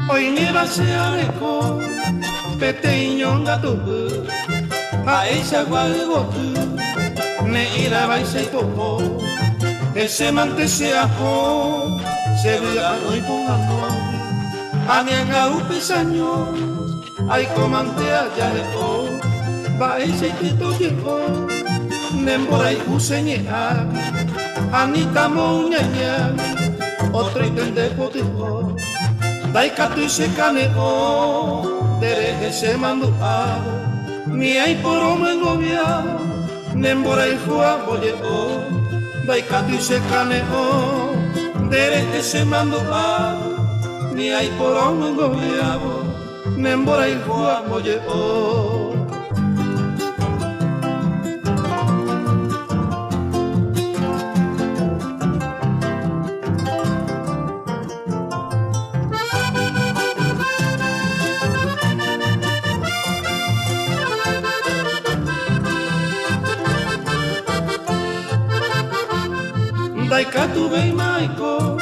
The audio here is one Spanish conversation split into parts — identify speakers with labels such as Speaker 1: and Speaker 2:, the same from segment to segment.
Speaker 1: Hoy neva se alejó, peteiñonga tupu, a esa guagotu, ne ira vai se popo, ese mante se ajo, se vea hoy con amor, a mi upe saño, ay comante allá o, va ese tito llegó, nembora y useñea, anita moñaña, otro itende potijo. Daikatu se caneo, dereje se manduao, ni hay por hombre gobiao, nembora y fua boyeo. Daikatu se caneo, dereje se manduao, ni hay por hombre gobiao, nembora y fua boyeo. Daikatu vei maiko,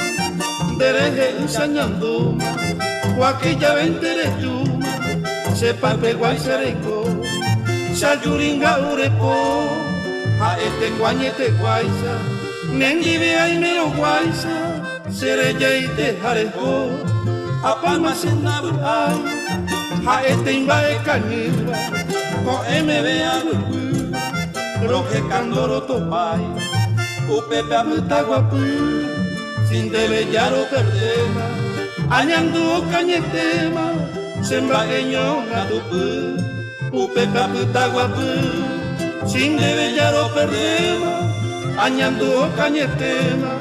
Speaker 1: dereje ensañando, guaquilla ventere chuma, sepa peguay sereco, sayuringa urepo, a este guañete guaysa, nengive ay mero guaysa, sereya y te jarejo, a palma senabu ay, a este imbae cañiba, con MB alupu, roje candoro topay. Upepe amutaguapu, sin debellar o perdema, añando cañetema, sembagueño gatupu. Upepe amutaguapu, sin debellar o perdema, añando cañetema,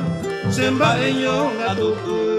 Speaker 1: sembagueño gatupu.